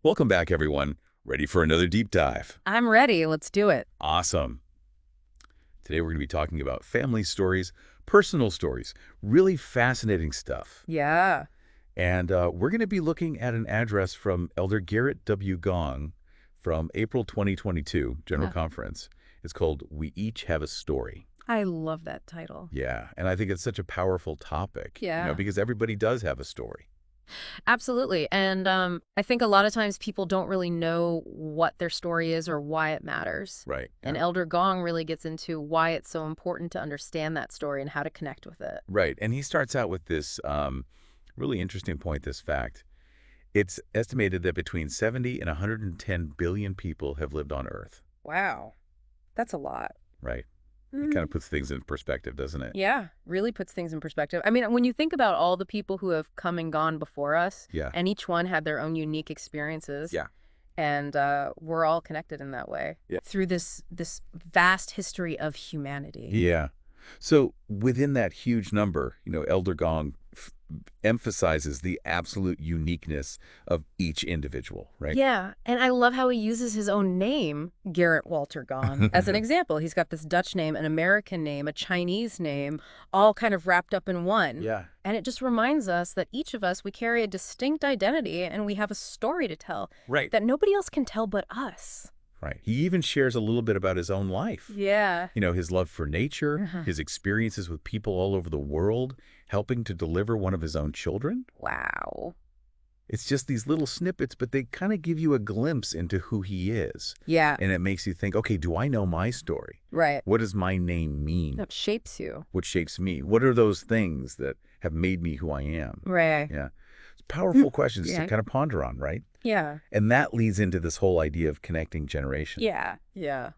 Welcome back, everyone. Ready for another deep dive? I'm ready. Let's do it. Awesome. Today we're going to be talking about family stories, personal stories, really fascinating stuff. Yeah. And we're going to be looking at an address from Elder Gerrit W. Gong from April 2022, General Yeah. Conference. It's called We Each Have a Story. I love that title. Yeah, and I think it's such a powerful topic, Yeah. because everybody does have a story. Absolutely. And I think a lot of times people don't really know what their story is or why it matters. Right. And Yeah. Elder Gong really gets into why it's so important to understand that story and how to connect with it. Right. And he starts out with this really interesting point, this fact. It's estimated that between 70 and 110 billion people have lived on Earth. Wow. That's a lot. Right. It kind of puts things in perspective, doesn't it? Yeah, really puts things in perspective. I mean, when you think about all the people who have come and gone before us, Yeah. and each one had their own unique experiences. Yeah. And we're all connected in that way through this vast history of humanity. Yeah. So within that huge number, Elder Gong emphasizes the absolute uniqueness of each individual, right? Yeah, and I love how he uses his own name, Gerrit Walter Gong, as an example. He's got this Dutch name, an American name, a Chinese name, all kind of wrapped up in one. Yeah. And it just reminds us that each of us, we carry a distinct identity and we have a story to tell Right. that nobody else can tell but us. Right. He even shares a little bit about his own life. Yeah. His love for nature, his experiences with people all over the world, helping to deliver one of his own children. Wow. It's just these little snippets, but they kind of give you a glimpse into who he is. Yeah. And it makes you think, okay, do I know my story? Right. What does my name mean? That shapes you. What shapes me? What are those things that have made me who I am? Right. Yeah. It's powerful questions Yeah. to kind of ponder on, right? Yeah. And that leads into this whole idea of connecting generations. Yeah. Yeah.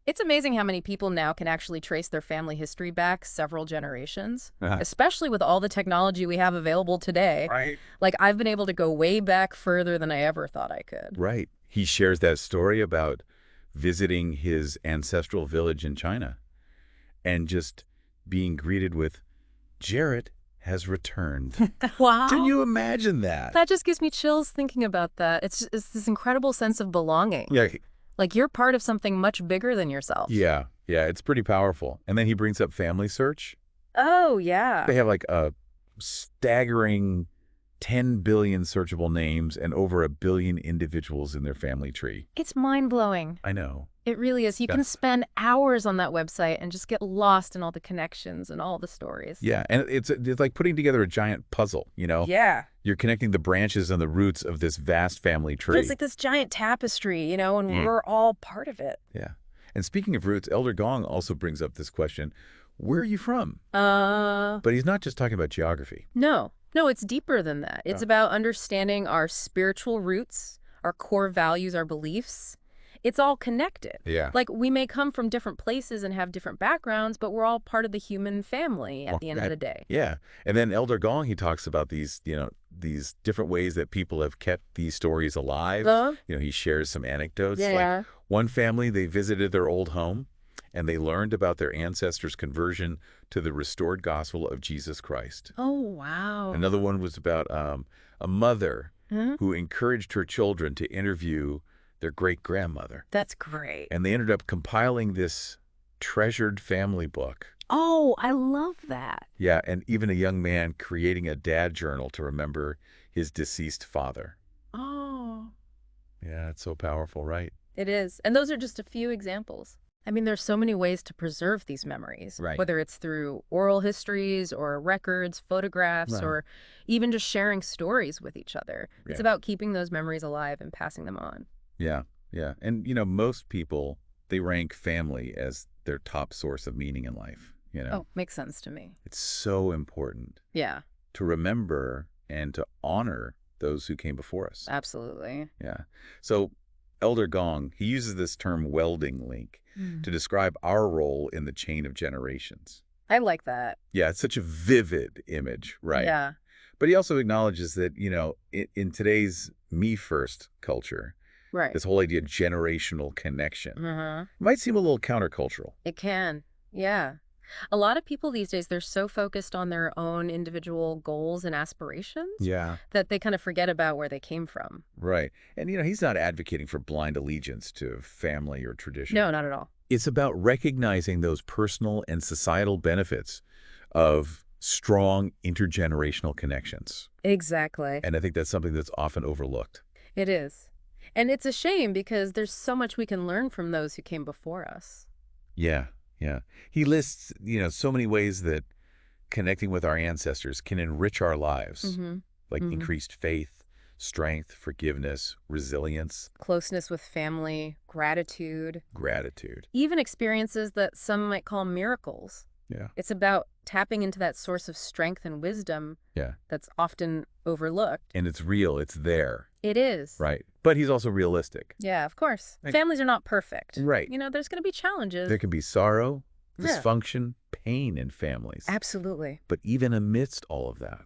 It's amazing how many people now can actually trace their family history back several generations, especially with all the technology we have available today. Right. Like, I've been able to go way back further than I ever thought I could. Right. He shares that story about visiting his ancestral village in China and just being greeted with, Gerrit has returned. Wow. Can you imagine that? That just gives me chills thinking about that. It's this incredible sense of belonging. Yeah. Like, you're part of something much bigger than yourself. Yeah. Yeah. It's pretty powerful. And then he brings up family search. Oh, yeah. They have like a staggering 10 billion searchable names and over 1 billion individuals in their family tree. It's mind-blowing. I know. It really is. You can spend hours on that website and just get lost in all the connections and all the stories. Yeah. And it's like putting together a giant puzzle, Yeah. You're connecting the branches and the roots of this vast family tree. But it's like this giant tapestry, and we're all part of it. Yeah. And speaking of roots, Elder Gong also brings up this question, where are you from? But he's not just talking about geography. No, it's deeper than that. It's about understanding our spiritual roots, our core values, our beliefs. It's all connected. Yeah. Like, we may come from different places and have different backgrounds, but we're all part of the human family at the end of the day. Yeah. And then Elder Gong, he talks about these, these different ways that people have kept these stories alive. He shares some anecdotes. Yeah. Like one family, they visited their old home and they learned about their ancestors' conversion to the restored gospel of Jesus Christ. Oh, wow. Another one was about a mother who encouraged her children to interview their great-grandmother. That's great. And they ended up compiling this treasured family book. Oh, I love that. Yeah, and even a young man creating a dad journal to remember his deceased father. Oh. Yeah, it's so powerful, right? It is. And those are just a few examples. I mean, there's so many ways to preserve these memories, Right. Whether it's through oral histories or records, photographs, Right. or even just sharing stories with each other. It's Yeah. about keeping those memories alive and passing them on. Yeah, yeah. And, most people, they rank family as their top source of meaning in life, Oh, makes sense to me. It's so important Yeah, to remember and to honor those who came before us. absolutely. Yeah. So Elder Gong, he uses this term welding link to describe our role in the chain of generations. I like that. Yeah, it's such a vivid image, right? Yeah. But he also acknowledges that, in today's me-first culture, Right. this whole idea of generational connection Uh-huh. might seem a little countercultural. It can. Yeah. A lot of people these days, they're so focused on their own individual goals and aspirations Yeah. that they kind of forget about where they came from. Right. And, he's not advocating for blind allegiance to family or tradition. No, not at all. It's about recognizing those personal and societal benefits of strong intergenerational connections. Exactly. And I think that's something that's often overlooked. It is. And it's a shame because there's so much we can learn from those who came before us. Yeah, yeah. He lists, so many ways that connecting with our ancestors can enrich our lives, like increased faith, strength, forgiveness, resilience. Closeness with family, gratitude. Gratitude. Even experiences that some might call miracles. Yeah. It's about tapping into that source of strength and wisdom that's often overlooked. And it's real. It's there. It is. Right. But he's also realistic. Yeah, of course. Families are not perfect. Right. There's going to be challenges. There can be sorrow, Yeah. dysfunction, pain in families. Absolutely. But even amidst all of that,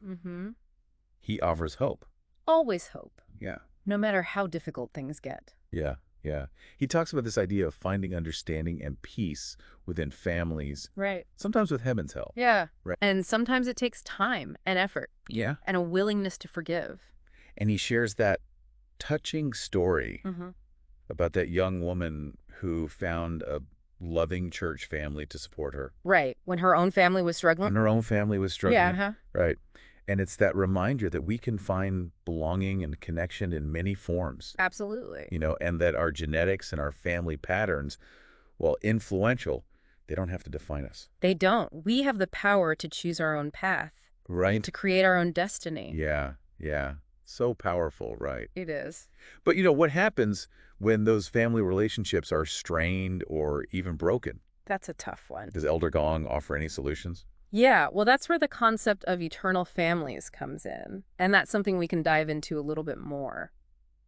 he offers hope. Always hope, Yeah. no matter how difficult things get. Yeah. Yeah. He talks about this idea of finding understanding and peace within families, Right. sometimes with heaven's help. Yeah. Right. And sometimes it takes time and effort Yeah. and a willingness to forgive. And he shares that touching story Mm-hmm. about that young woman who found a loving church family to support her. Right. When her own family was struggling. And her own family was struggling. Yeah. Right. And it's that reminder that we can find belonging and connection in many forms, Absolutely. and that our genetics and our family patterns, while influential, they don't have to define us. They don't. We have the power to choose our own path, Right? to create our own destiny. Yeah. Yeah. So powerful, right? It is. But, what happens when those family relationships are strained or even broken? That's a tough one. Does Elder Gong offer any solutions? Yeah, well, that's where the concept of eternal families comes in. And that's something we can dive into a little bit more.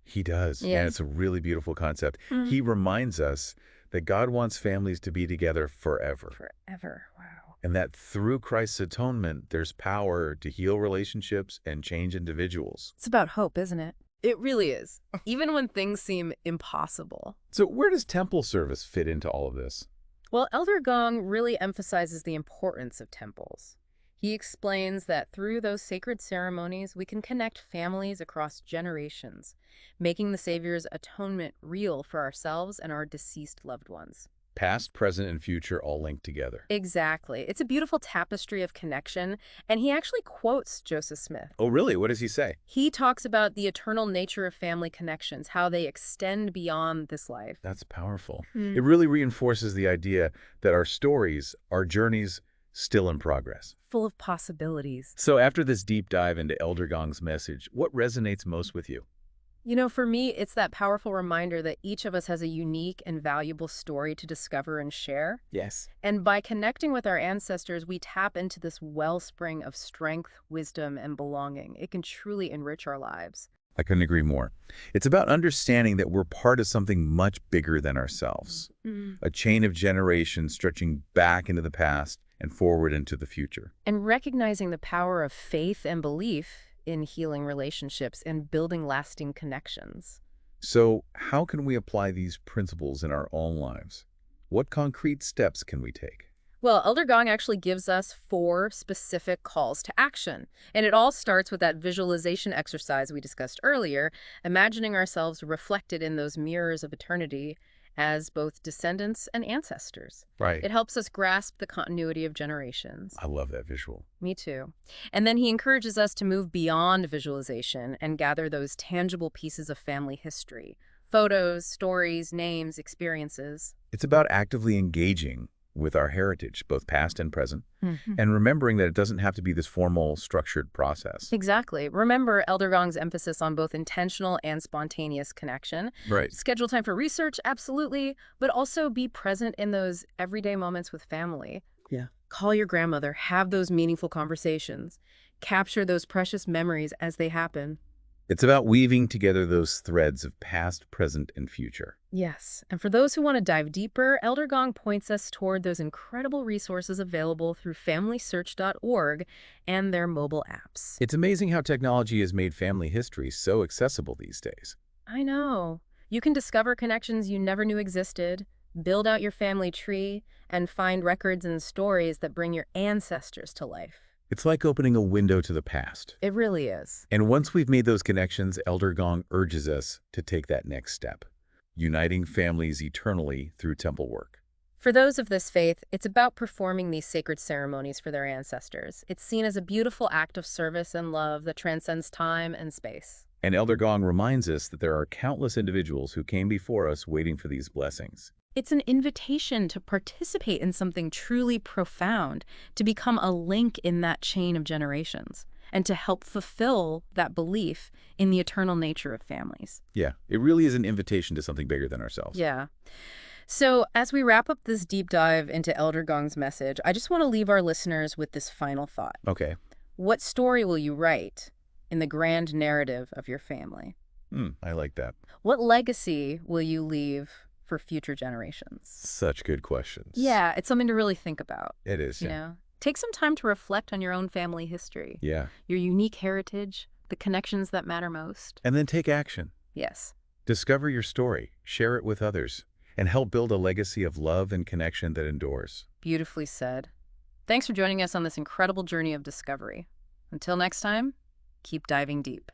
He does. Yeah. And it's a really beautiful concept. Mhm. He reminds us that God wants families to be together forever. Forever. Wow. And that through Christ's atonement, there's power to heal relationships and change individuals. It's about hope, isn't it? It really is. Even when things seem impossible. So where does temple service fit into all of this? Well, Elder Gong really emphasizes the importance of temples. He explains that through those sacred ceremonies, we can connect families across generations, making the Savior's atonement real for ourselves and our deceased loved ones. Past, present, and future all linked together. Exactly. It's a beautiful tapestry of connection, and he actually quotes Joseph Smith. Oh, really? What does he say? He talks about the eternal nature of family connections, how they extend beyond this life. That's powerful. Hmm. It really reinforces the idea that our stories, our journeys, still in progress. Full of possibilities. So after this deep dive into Elder Gong's message, what resonates most with you? For me, it's that powerful reminder that each of us has a unique and valuable story to discover and share. Yes. And by connecting with our ancestors, we tap into this wellspring of strength, wisdom, and belonging. It can truly enrich our lives. I couldn't agree more. It's about understanding that we're part of something much bigger than ourselves. A chain of generations stretching back into the past and forward into the future. And recognizing the power of faith and belief in healing relationships and building lasting connections. So how can we apply these principles in our own lives? What concrete steps can we take? Well, Elder Gong actually gives us 4 specific calls to action. And it all starts with that visualization exercise we discussed earlier, imagining ourselves reflected in those mirrors of eternity as both descendants and ancestors. Right. It helps us grasp the continuity of generations. I love that visual. Me too. And then he encourages us to move beyond visualization and gather those tangible pieces of family history. Photos, stories, names, experiences. It's about actively engaging with our heritage, both past and present, and remembering that it doesn't have to be this formal, structured process. Exactly. Remember Elder Gong's emphasis on both intentional and spontaneous connection. Right. Schedule time for research, absolutely, but also be present in those everyday moments with family. Yeah. Call your grandmother, have those meaningful conversations, capture those precious memories as they happen. It's about weaving together those threads of past, present, and future. Yes, and for those who want to dive deeper, Elder Gong points us toward those incredible resources available through FamilySearch.org and their mobile apps. It's amazing how technology has made family history so accessible these days. I know. You can discover connections you never knew existed, build out your family tree, and find records and stories that bring your ancestors to life. It's like opening a window to the past. It really is. And once we've made those connections, Elder Gong urges us to take that next step, uniting families eternally through temple work. For those of this faith, it's about performing these sacred ceremonies for their ancestors. It's seen as a beautiful act of service and love that transcends time and space. And Elder Gong reminds us that there are countless individuals who came before us waiting for these blessings. It's an invitation to participate in something truly profound, to become a link in that chain of generations, and to help fulfill that belief in the eternal nature of families. Yeah, it really is an invitation to something bigger than ourselves. Yeah. So as we wrap up this deep dive into Elder Gong's message, I just want to leave our listeners with this final thought. Okay. What story will you write in the grand narrative of your family? I like that. What legacy will you leave for future generations? Such good questions. Yeah, it's something to really think about. It is, You yeah. know, take some time to reflect on your own family history, Yeah. your unique heritage, the connections that matter most. And then take action. Yes. Discover your story, share it with others, and help build a legacy of love and connection that endures. Beautifully said. Thanks for joining us on this incredible journey of discovery. Until next time, keep diving deep.